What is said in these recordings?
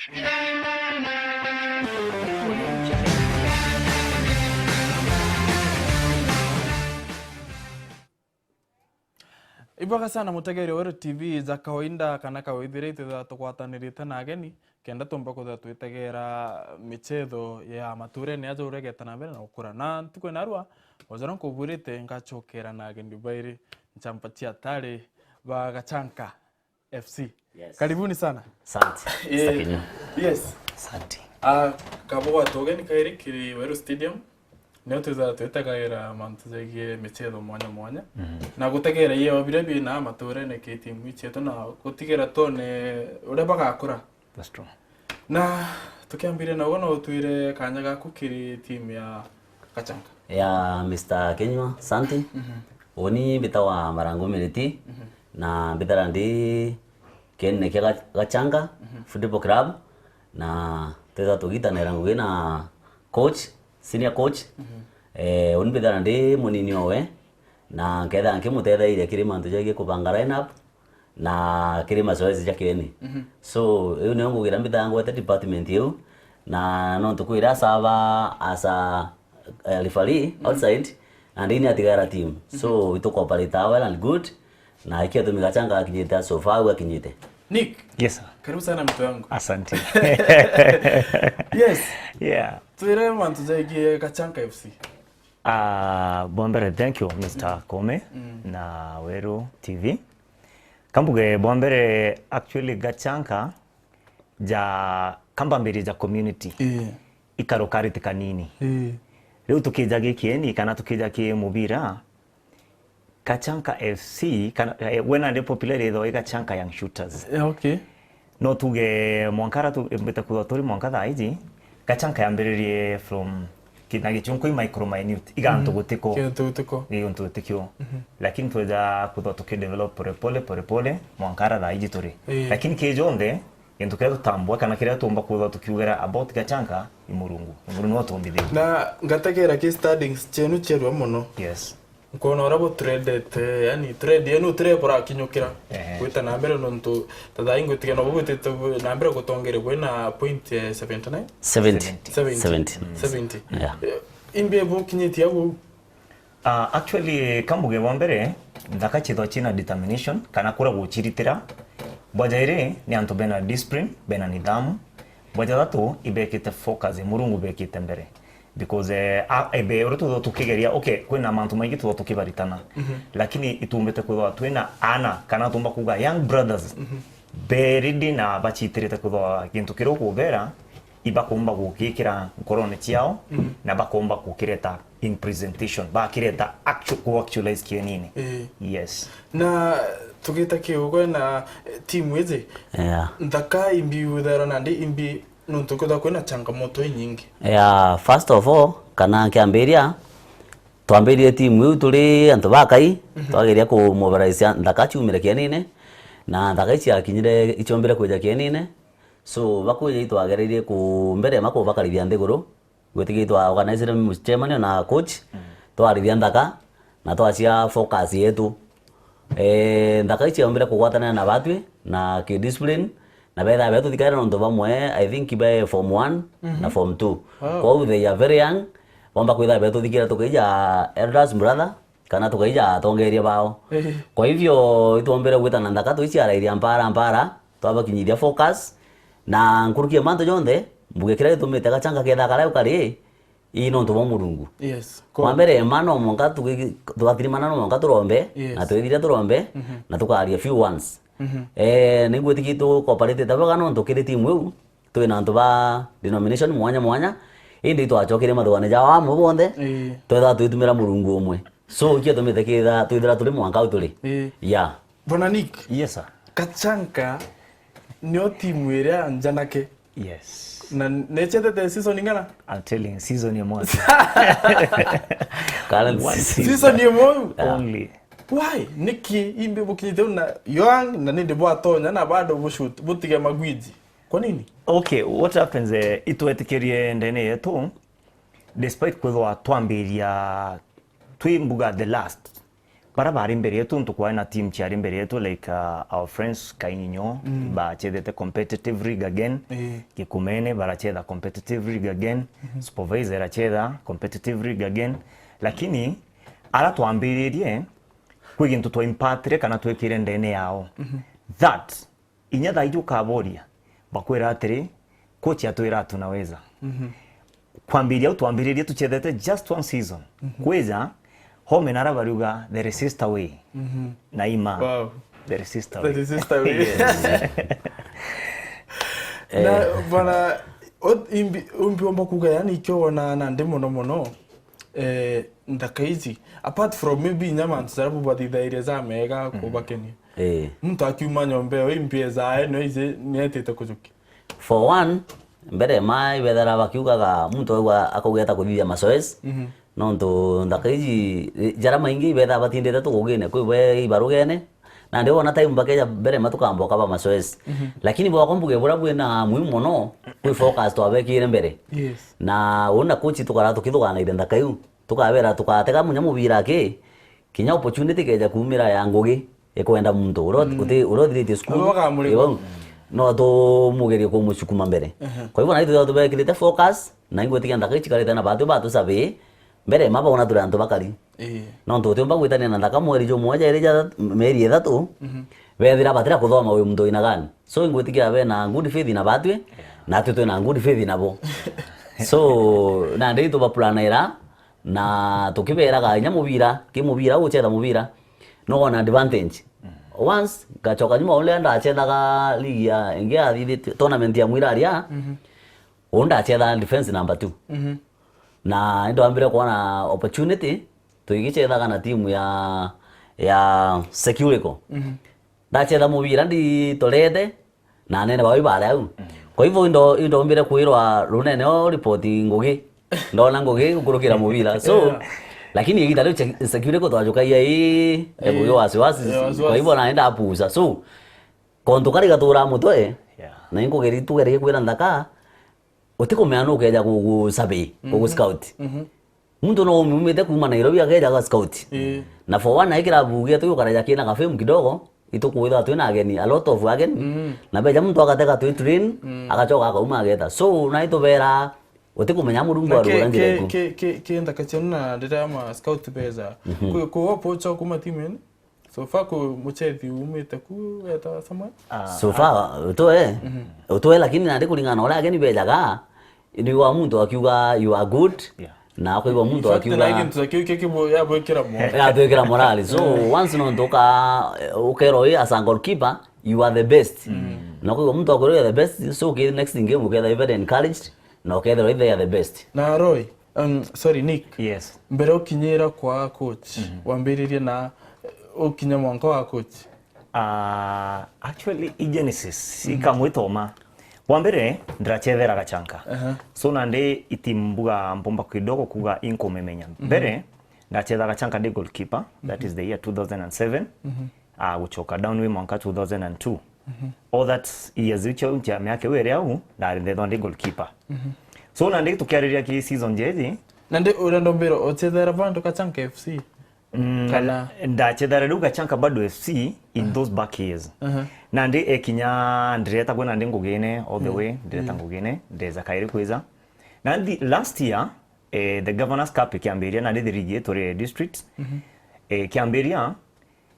Iboga sana mutegeri wa TV za kawaida kana kawaidire itha tukwatanirite na ageni kenda tumba kutha twitegera michetho ya mature ni ajo uregeta na mbere na ukura na tukwe narwa wazana kuburite ngachokera na ageni bairi nchampatia tare ba Gachanka FC. Yes. Karibuni sana. Asante. Yes. Asante. Kabo atogeni kairi kiri Weru Stadium. Neo tuza twetagera mantu zagie michetho mwanya na gutegera iyo birebi na mature ne ke timu icheto na gutigera tone ure bagakura. That's true. Na tukiambire na wono tuire kanya gaku kiri timu ya Gachanka. Ya Mr. Kenywa, asante. Oni bitawa Marango Militi na bitara ndi kenne ke Gachanka Football Club na teza tugita na rangu na coach, senior coach. Oni bitara ndi munini owe na ketha nkimuthetha ile kiri mantu jage kubanga line up na kiri mazoezi jakeni. So eu ne ngugira mbitha ngwete department eu na no tukwira sava as a referee outside and in atigara team. So we cooperate well and good na ikia tu Gachanka akinyita so far wa kinyite. Nick. Yes sir. Karibu sana mtu wangu. Asante. Yes. Yeah. Tuire mantu jage Gachanka FC. Bombere, thank you Mr. Kome na Weru TV. Kambuge bombere actually Gachanka ja kambambiri ja community. Ikaro karite kanini. Leo tukija gikieni kana tukija ki mubira Gachanka FC kana when and popular though Gachanka Young Shooters. Okay. No tuge mwankara tu mbeta kudotori mwankara iji Gachanka yambiririe from kinagi chunko micro minute iganto gutiko iganto gutiko lakini tuja kudotoke develop pole mwankara da iji tori lakini kejonde yendo kera tambwa kana kera tomba kudotokiugera about Gachanka imurungu watombide na ngategera ki studies chenu cheru muno. Yes. Kono rabo trade yani trade yenu trade pora kinyukira kwita na mbere nonto tada ingo tigano bubute na mbere gutongere bwena point 79 70 Yeah. Imbe bo kinyiti yabo actually kambuge bombere ndakachitwa china determination kana kura guchiritira bwajaire ni anto bena discipline bena nidhamu bwajatu ibekite focus murungu bekite mbere because ebe roto tukigeria okay kwena mantu maingi tu tukibaritana lakini itumbete kwa twena ana kana tumba kuga young brothers beridi na bachitirite kwa kintu kiroko bera ibakomba gukikira korone chiao na bakomba kukireta in presentation bakireta actualize kienini. Yes. Na tugita kiugo na timu eze ndaka imbi udara nandi imbi nuntuko kwena changamoto nyingi. First of all kana kiamberia twamberie timu yu tuli antu bakai twageria ku mobilize ndaka chumire kienine na ndaka ichi kinyire ichombere kuja kienine. So bakuye itwagereire ku mbere mako bakaribia ndeguru gwetige itwa organizer chairman na coach twaribia ndaka na twachia focus yetu ndaka ichi ombere kugwatana na batwe na ki discipline na betha betu thikara ndo bamwe I think by form 1 na form 2 kwa they are very young bomba kwitha betu thikira tukija elders brother kana tukija tongeria bao kwa hivyo ituombere gwitana ndaka tuichi arairia mpara twabakinyiria focus na nkurukie manto jonde mbugekira tumite Gachanka ketha kara ukari ino ntubo murungu. Yes. Kwa mbere mano monga tugathirimana no monga turombe na twithire turombe na tukaria few ones. Niguo tikitu cooperate tabaga no tukiri timu eu twina ntu ba denomination mwanya indi twachokire mathwane jawa mubonde twetha twitumira murungu umwe so ikia tumite ketha twithira tuli mwanka uturi. Yeah. Bona Nick. Yes sir. Gachanka nyo timu iria njanake. Yes. Na nechete season ingana? I'm telling season ya moja. Current season ya moja only. Why? Niki imbe bukite na young na ninde bwatonya na bado bushoot butige magwiji. Kwa nini? Okay, what happens itwetekerie ndene yetu despite kwethwa twambiria twimbuga the last bara bari imbere yetu ntukwa na team cyari imbere yetu like our friends Kaininyo bachethete competitive league again Gikumene baracheza competitive league again Supervisor acheza competitive league again lakini ala tuambiririe kwigintu twa impatre kana twekire ndene yao that inyatha ijukaboria bakwira atiri coach atwira tunaweza kwambiria tuambiririe tuchethete just one season kweza home nara baruga the resist away naima the resist away na bana umbiomba kuga yani ikyo na ndimo no ndakaizi apart from maybe nyama nsarabu badithaire za mega kubakeni mtu akiuma nyombe impie zae no ize nietete kujuki for one mbere mai wethera bakiugaga mtu wa akugeta kuthithia masoezi no ndo ndakaizi jara maingi betha batindete tukugine kwiwe ibarugene na ndio ona time bakeja mbere matukamba kaba masoezi lakini bwa kombuge bura bwena muhimu no kwi focus to abekire mbere na ona coach tukara tukithugana ire ndakaiu tukabera tukatega munya mubira ke kinya opportunity keja kumira ya ngugi ekwenda muntu urothirite school no to mugerie ko mucukuma mbere kwa hivyo na ithu tubekirite focus na ingwetikia ndakaichi karite na batu sabe mbere maba ona turantu bakari no ntutimba gwitania na ndaka mweri jo moja ire meri ethatu bethira batira kuthoma uyu muntu ina gani so ingwetikia be na good faith na batwe na tutu na good faith nabo so na ndi tuba planera na tukiberaga inya mubira kimubira uchetha mubira no ona advantage once gachoka nyuma ole ndachethaga ligi ya ingia thithi tournament ya mwiraria onda achetha defense number 2 na ndo ambire kuona opportunity tuigichethaga na timu ya Securico ndachetha mubira ndi tolete na nene bawi bare au kwa hivyo ndo ambire kuirwa runene o report ngugi ndona ngugi gukurukira mubira so lakini igita leo Securico twajuka yai ebuyo wasiwasi kwa hivyo naenda apuza so konto kari gatura mutwe na ingo geri tugere kwira ndaka utiko meano keja ku sabe ku scout muntu no mumete kuma Nairobi akeja ka scout na for one aikira bugia tu karaja kina ka film kidogo itukuitha tu na ageni a lot of ageni na beja muntu akateka tu train akachoka akauma ageta so na itobera utikumenya murungu arurangira ke ndakachana ndira ma scout beza ku pocho kuma timen so far ku muchethi umite ku eta sama so far utoe lakini na ndikulingana ola ageni bejaga ndi wa muntu akiuga you are good na kwa hivyo muntu akiuga like ntu akiuga ya bwekera mo ya bwekera morali so once no ndoka ukero as a goalkeeper you are the best na kwa hivyo muntu akoro the best so okay next game uketha even encouraged na uketha right there the best na Roy sorry Nick yes mbere ukinyira kwa coach wambiririe na ukinya mwanka wa coach actually genesis ikamwitoma wambere ndrachethera gachanka so nande itimbuga mpomba kidogo kuga inko memenya mbere ndachethera gachanka de goalkeeper that is the year 2007 guchoka down we mwanka 2002 all that years ucho ncha miaka were au ndari the goalkeeper so nande tukiariria ki season jeji nande urando mbero ochethera bandu gachanka FC kana ndachethera du gachanka bado FC in those back years na ndi ekinya ndireta gwena ndi ngugine all the way ndireta ngugine ndeza kairi kweza na ndi last year the governors cup kiamberia na ndi regulator district kiamberia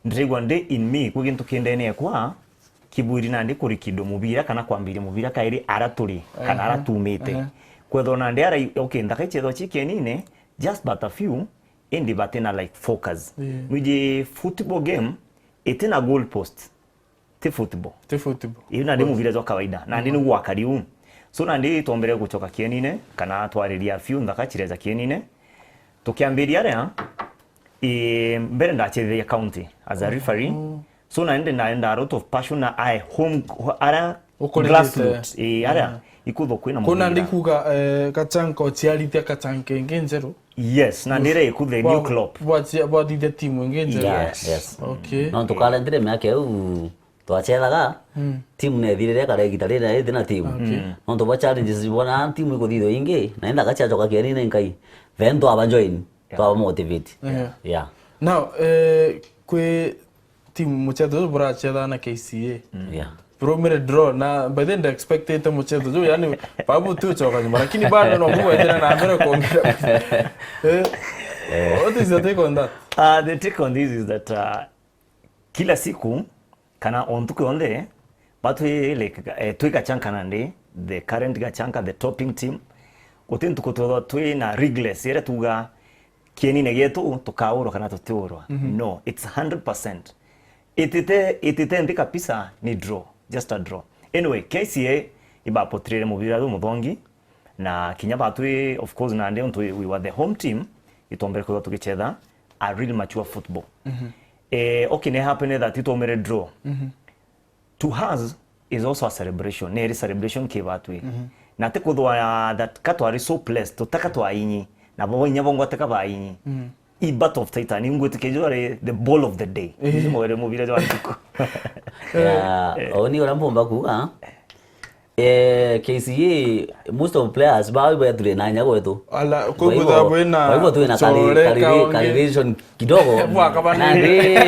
ndirigwa ndi in me kugintu kindene kwa kiburi na ndi kurikido mubira kana kwambiria mubira kairi araturi kana aratumite kwetho na ndi ara okay ndakaichezo chikenine just but a few indi batena like focus muje football game itina goal post te football iyo na ndimu vile zo kawaida na ndini gwakariu so na ndi tombere guchoka kienine kana twariria few ndakachireza kienine tukiambiria ria mbere ndachethia county as a referee so na ndenda out of passion na I home ara grassroots ara ikutho kwina mubira kuna ndikuga gachanka ochiarithia gachanka ngenjeru yes na ndire ikuthe new club body the team ngenjeru yes okay no tukala ndire myake u twachethaga team ne thirire kare gitarira ithina team no to challenges bona team ikuthitho ingi na enda gachachoka kieni nkai then to aba join to aba motivate Now kwe timu mchezo buracheza na KCA. Yeah. Promere draw na by then the expected mchezo jo yani babu tu choka nyuma lakini bado no mwa tena na mbele kuongea. What is your take on that? The take on this is that kila siku kana ontuke onde batu like tuika chankana ndi the current gachanka the topping team kotin tukotodo tui na regles yere tuga kieni negetu tukauro kana tuturo. No, it's 100%. Itite ndika pisa ni draw, just a draw. Anyway, KCA iba potrere mubira do mudongi na kinyaba tui of course na ndio we were the home team itombere kwa tukicheza a real mature football. Okay, ne happen that itomere draw. To us is also a celebration. Neri celebration kibatwe. Na te kudwa that katwari so blessed to takatwa inyi na bo nyabongo takaba inyi. I bat of Titan ingwe tikejore the ball of the day. Mo re mobile jo antiko. Oni orambomba kuga. KCA most of players ba ba tule na nyago wetu. Ala kubuda bwena. Kwa hivyo tu na calibration kidogo. Na ndi.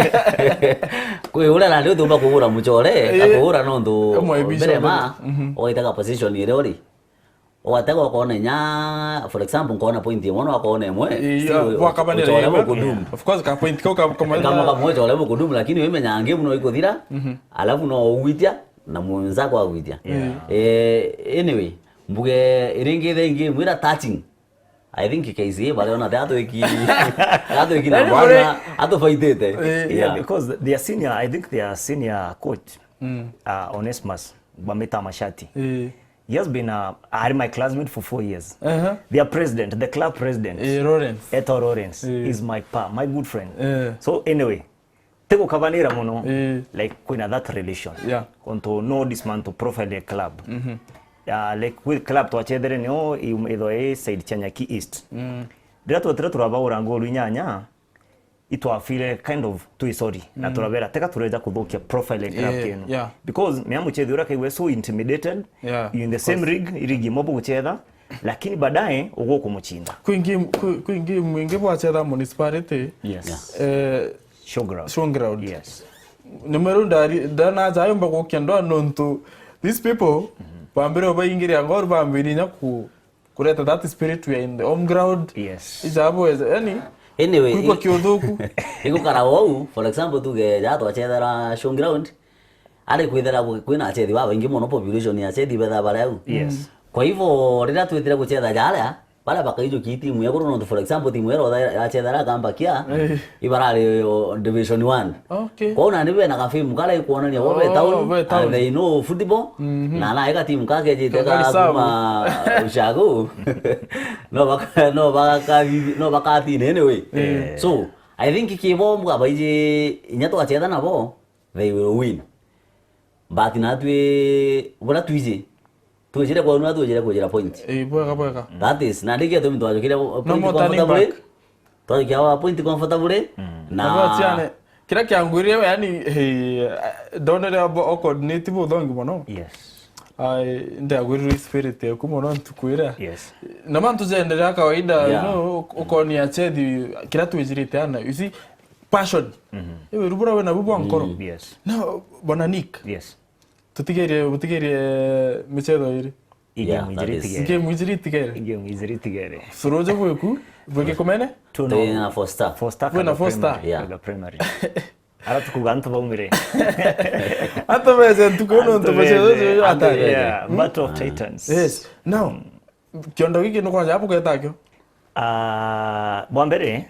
Kwa hiyo na ndio tumba kuhura muchore, kuhura no ndo. Mbere ma oitaka position ile ori. Wataka kuona nya for example kuona point mono akaona emwe. Of course ka point ko kama moja wale kudumu lakini wewe nyange mno iko thira. Alafu no uitia na mwenzako agwitia. Anyway, mbuge iringi thengi mwira touching. I think KCA bado na dato iki na bwana ato faitete. Yeah, because their senior, I think their senior coach Onesmus Bameta Mashati. He has been my classmate for 4 years. Their president, the club president, Eto Lawrence, is my good friend. So anyway, teko kavanira mono like kuna that relation. Konto no dismantle profile the club. Like with club to achedere no ido side Chanyaki East. Dirato turaba urangolu nyanya it will feel kind of too sorry na turabera teka tureza kudhokia profile club yenu because meamu chedhura kai we so intimidated in the same rig mobo kuchedha lakini baadaye ugo kumuchinda kuingi mwingi bwachedha municipality showground yes numero dana zayo mbako kendo nonto these people bambere obayingiria ngor bambiri nyaku kureta that spirit we in the home ground izabo yani anyway kuko kiodhoku iko karawo for example tuge jato achethera showground ari kwithera kwina achethi wa wengi muno population ya achethi betha barau kwa hivyo rira twithira kuchetha jara bara bakaijo ki timu ya goro no for example timu ero achethera kamba kia ibarari division 1 kwa una niwe na kafimu kala ikuonania wobe town and they know football na eka timu kake jiteka kuma ushago no bakati anyway so I think kibo mga baije nyato achetha nabo they will win but na twi wala twije tujire kwa nwa tujire kujira point bweka that is na dige to mtu ajokire point comfortable to kiawa point comfortable na tiane kira kiangurie yani donere oko native udongi mono ai ndagwiri spirit yako mono tukwira na mantu zendera kawaida no ukoni achethi kira tujirite ana you see passion ewe rubura we na bubu ankoro no bona Nick tutigerie michezo iri Ige mwijiri tigere Suroja bweku bweke komene Tuna Foster Bwena Foster primary Ara tukuganta baumire Ata beze tukono ntobashe ata Battle of Titans. Yes. Now kiondo giki no kwanja hapo ketakyo bwambere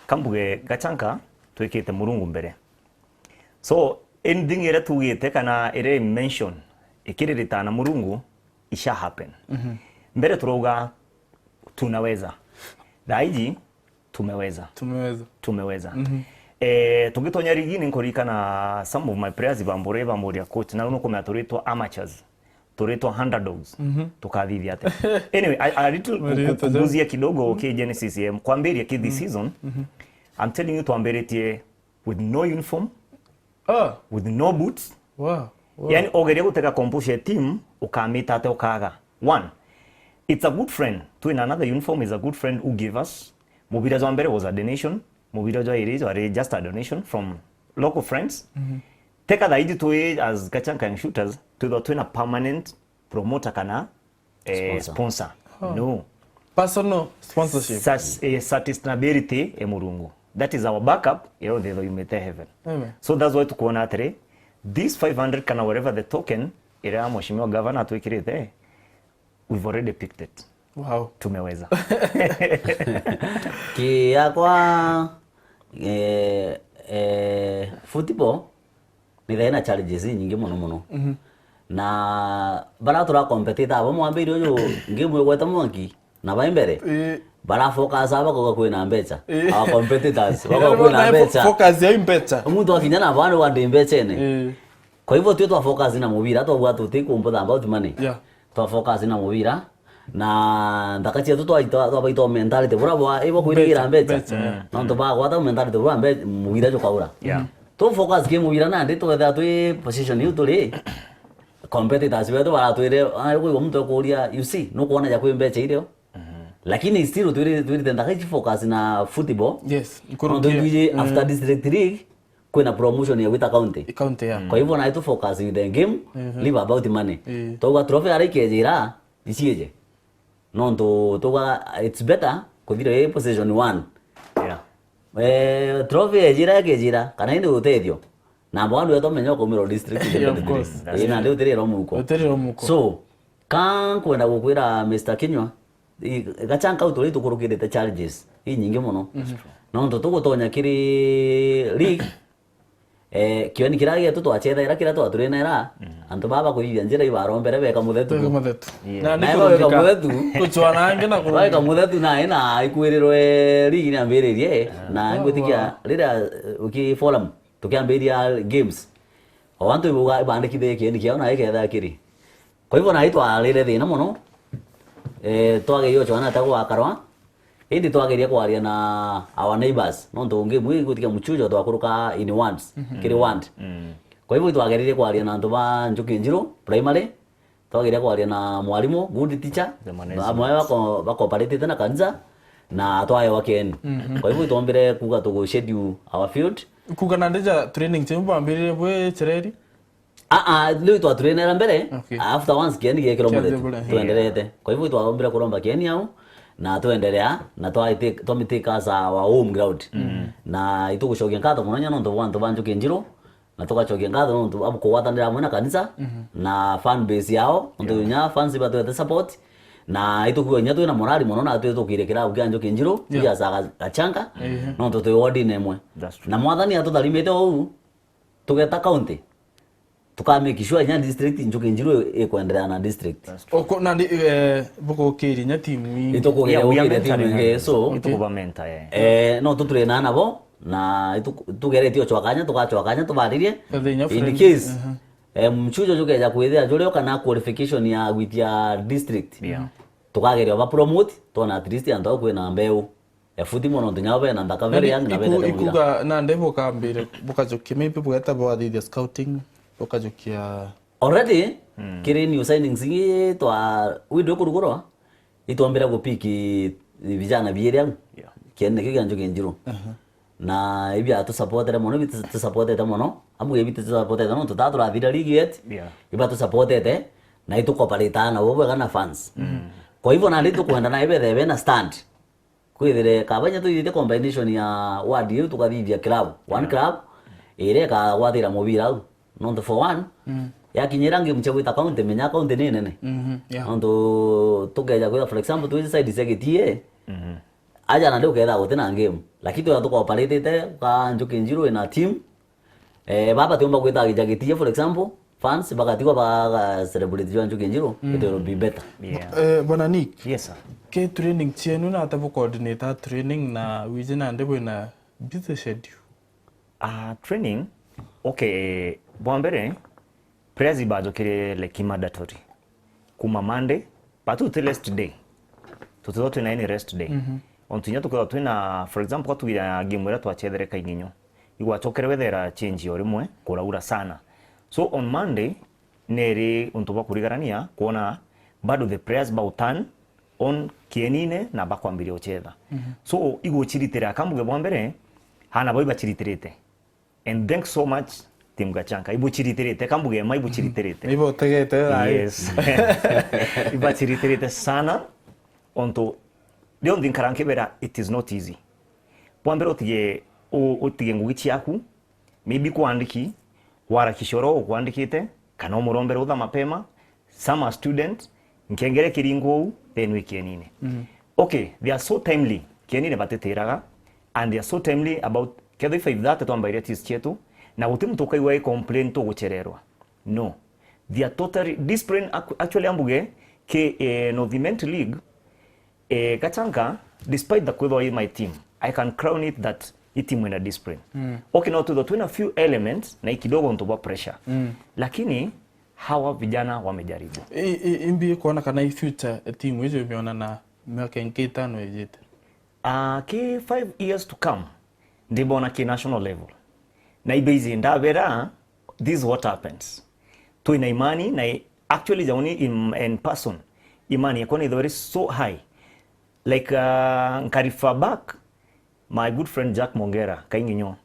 kambuge gachanka twikite murungu mbere so anything ere tugite kana ere mention ikiririta murungu isha happen mbere turoga tunaweza daiji tumeweza tugitonya rigini nkorika na some of my players bamburia coach na nuko maturitwa amateurs turitwa underdogs tukathithia ate anyway a little kuguzia kidogo Genesis kwamberia this season I'm telling you tuamberetie with no uniform with no boots yani ogeria guteka compose team ukamita ate ukaga one it's a good friend to in another uniform is a good friend who gave us mubira za mbere was a donation mubira jo iri are just a donation from local friends teka the idea to as Gachanka and shooters to the twin a permanent promoter kana sponsor. No personal sponsorship such a sustainability emurungu. That is our backup, you know, the Umete heaven. Amen. So that's why tukuona atre this 500 kana whatever the token ira mheshimiwa governor tuikirite, we've already picked it. Wow. Tumeweza. Kiakwa football ni thina challenges nyingi muno na bara tura competitor abo mwambiri uyu ngemu yogweta mwanki na baimbere bara focus aba ko kwina mbecha our competitors bako kwina mbecha focus ya mbecha umuntu akinya na bana wande mbecha ene kwa hivyo tu twa focus na mubira to bwa tuti kumbuda about money twa focus na mubira na ndakachia tu twa baito mentality bura bwa ibo kwira mbecha na ndo ba gwata mentality bura mbe mubira jo kaura to focus ke mubira na ndi to da tu position yu tuli competitors wetu baratwire ayo mtu kuria you see no kuona ya kwimbecha ile lakini still tuitenda kaji focus na football yes nkurukie after district league kuna promotion ya wita county ya kwa hivyo na tu focus in the game leave about money toga trophy ari kejira isieje no toga it's better kuthire position 1 trophy ejira kejira kana indi utedio na bwandu yeto menyo komiro district ina ndio tere romuko so kan kwenda gukwira Mr. Kinywa Gachanka uturi tukurukirite challenges nyingi muno no ndo tugutonya kiri league kioni kiragia tu twacheza ira kira twaturena ira antu baba kuithia njira ibarombere beka muthetu na niko muthetu kuchwana nge na beka muthetu na ina ikwirirwe league ni ambiririe na ngutikia rira uki forum tukiambiria games wantu ibuga bandikithe kieni kiona iketha kiri kwa hivyo na itwa rire thina muno twagerio chwana ta kwa karwa indi twageria kwaria na our neighbors no ndonge mwi gutikia muchujo twakuruka in once kiri want kwa hivyo twageria kwaria na ndoba njuki njiro primary twageria kwaria na mwalimu good teacher amwe bako parete na kanza na twayo wakeni kwa hivyo tuombere kuga tugo schedule our field kuga na ndeja training chemba ambire bwe chereri leo twa trainer mbere after once kieni gye kilometer tuendelete kwa hivyo twaombera kuromba kieni au na tuendelea na twamiteka za wa home ground na itugucokia ngatho muno nyano ndo wantu banju kinjiro na tugacokia ngatho ndo abuko watanira mwana kanisa na fan base yao ndo nya fans batwete support na itukuwa nya twina morali muno na tukirekera ukianjo kinjiro ya za Gachanka no ndo twodi nemwe na mwathani atutharimite ou tugeta county tukamake sure nya district njuke njiro ekwendelea na district oko na buko kiri nya timu itoko ya timu so itokubamenta no tuturena nabo na tugeretio chwakanya tukachwakanya tubaririe in case mchujo juke ya kwethia jole kana qualification ya with ya district tukagerio ba promote tona at least ando kwena mbeu futi mono nyawe na ndaka very young na beta ikuga na ndebo kambire bukajokia maybe bugeta bwa the scouting bukajokia already kiri new signings ngi twa wido kurugoro itombera gupiki vijana bieria kienne kiganjo kinjiro na ibi atu supportere mono bitu supportete mono amu ebitu supportete no tutatura thira league yet iba tu supportete na itu cooperate na bobo kana fans kwa hivyo na nditu kwenda na ibe na stand kwithire kabanya tu ite combination ya ward yu tukathithia club one club ire ka wathira mubira no for one yakinyira ngi mchegwita county menya county ni nene ndo tugeja kwa for example tu side segetie aja na ndio ketha gutena game lakini tu tukoparetete ka njuki njiro ina team baba tumba gwita gijagitie for example fans bakatikwa ba celebrate jo njuki njiro it will be better bwana Nick yes sir ke training chenu na tabu coordinator training na wijina ndebo na busy schedule training okay bombere prezi bajo kire like mandatory kuma Monday patu to rest day tutoto na any rest day ontunya tukora twina for example kwa tuya game ira twachethere kainginyo igwa chokere wethera change yorimwe kuraura sana so on Monday neri untuba kurigarania kuona bado the prayers bautan on kienine na bakwambiria ochetha so igwo chiritira kambuge bwa mbere hana boy bachiritirite and thanks so much team Gachanka ibuchiritirite kambuge mai ibuchiritirite ibo tegete rai yes ibachiritirite sana onto leo ndinkaranke bera it is not easy pwambero tige ngugi yaku maybe kuandiki wara kishoro kuandikite kana umurombere utha mapema some student nkengere kiringo then weekendine okay they are so timely kenine bateteraga and they are so timely about ketho if that twambaire tis chetu na gutimu tukaiwa complaint to guchererwa no they are totally discipline actually ambuge ke North League Gachanka despite the kwetho in my team I can crown it that it team in a discipline okay now to the twin a few elements na kidogo ntoba pressure lakini hawa vijana wamejaribu imbi kuona kana future team hizo imeona na miaka 5 ejete ke 5 years to come ndibona ki national level na ibezi ndabera this is what happens to ina imani na actually jauni in person imani yakoni very so high like nkarifa back my good friend Jack Mongera kainginyo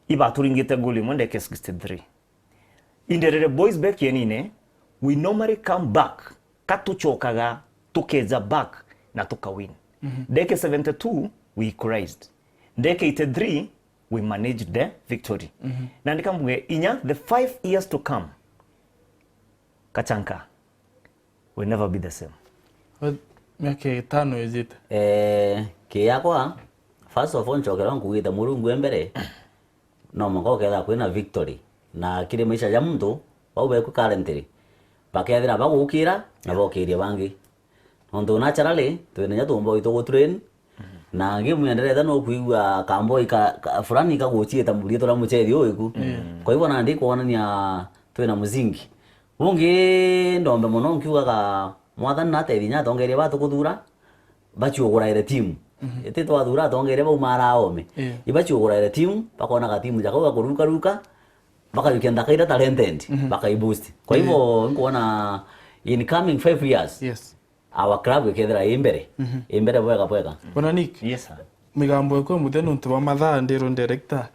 iba turingite goli mwende ke 63 inderere boys back yenine we normally come back katuchokaga tukeza back na tukawin deke 72 we equalized deke 83 we managed the victory na ndikambuge inya the 5 years to come Gachanka will never be the same miaka 5 ejete kiyakwa first of all nchokera nkugita murungu embere no mukokera kwina victory na kire maisha ya muntu baube ku currently bakethira bagukira na bokiria bangi ondo naturally twenya tumbo ito go train na game endelea no kuigwa kambo fulani kaguchie tambulie tola mucheri oiku kwa hivyo na ndiko onania twina muzingi bungi ndombe muno nkiugaga mwathani na terinya tongeria batu kuthura bachioguraire team ete twathura tongeria bau maraome ibachioguraire team bakona ga team jako bakuruka ruka bakayukenda kaida talented bakaiboost kwa hivyo nkuona in coming 5 years yes our club ikethira imbere bwega bona Nick yes sir migambo ko muteno ntuba mathaa ndiro director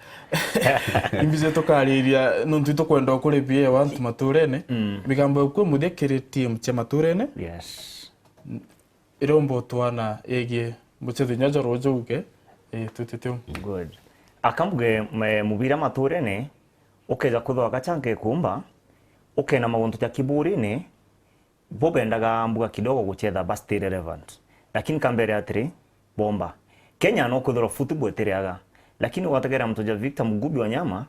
imbize tokariria nuntu tokwenda kuri bie wantu maturene migambo ko muthekere team cha maturene yes irombo twana ege muchethu nyajo rojuke tutete good akambuge mubira maturene okeza kuthwa Gachanka kumba okena magonto ya kiburine bobendaga mbuga kidogo guchetha but still relevant lakini kambere atri bomba Kenya no kuthora football etereaga lakini wategera mtoja Victor Mugubi Wanyama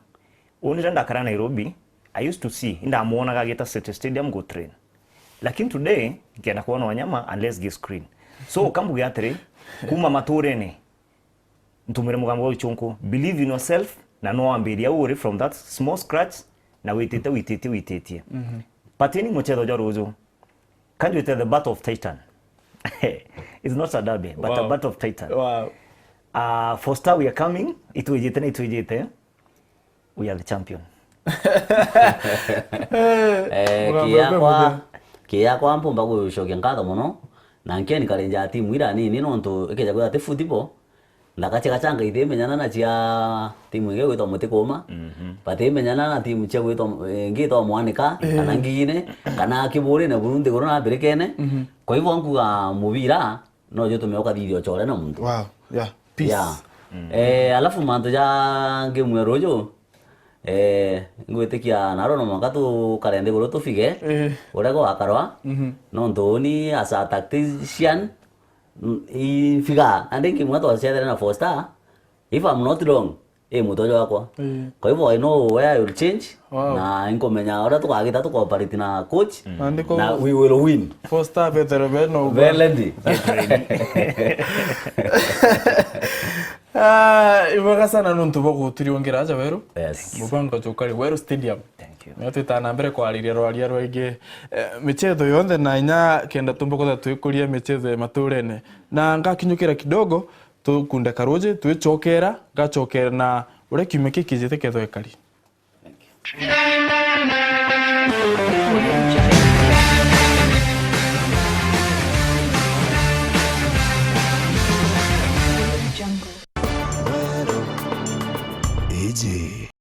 onirenda kara Nairobi I used to see inda muonaga geta City Stadium go train lakini today ngienda kuona Wanyama unless give screen so kambuge atri kuma maturene ntumire mugambo w'ichunku believe in yourself na no ambiria uri from that small scratch na witete patini mchezo ja rozo can you tell the battle of Titan it's not a derby but a battle of Titan for star we are coming itujete we are the champion kiyakwa mpumba gushokia ngatho muno na nkeni karenja timu ira nini nonto ekeja kwa te football ndakache Gachanka ithemenyana na cia timu ige gwitwa Mutikuma batemenyana na timu cia gwitwa ngitwa Mwanika kana ngine kana kiburi na Burundi goro na berekene kwa hivyo nkuga mubira no jo tumeoka thithio chore na muntu wow yeah peace alafu manto ja ngemwe rojo ngwetikia naro no makatu karende goro tufige urego akarwa no ndoni asa tactician ifiga andingi mwato wachedera na Foster if I'm not wrong mutojo wakwa kwa hivyo I know where I will change na inkomenya ora tukagita tukoperate na coach na we will win Foster better no Velendi ibaga sana nuntu bogo turiongera aja wero yes mubango jokari wero stadium thank you twitana mbere kwariria rwaria rwingi michetho yonthe na inya kenda tumboko twikuria michetho maturene na ngakinyukira kidogo tukunda karoje twicokera ngachokera na ure kiume kikijite ketho ekari thank you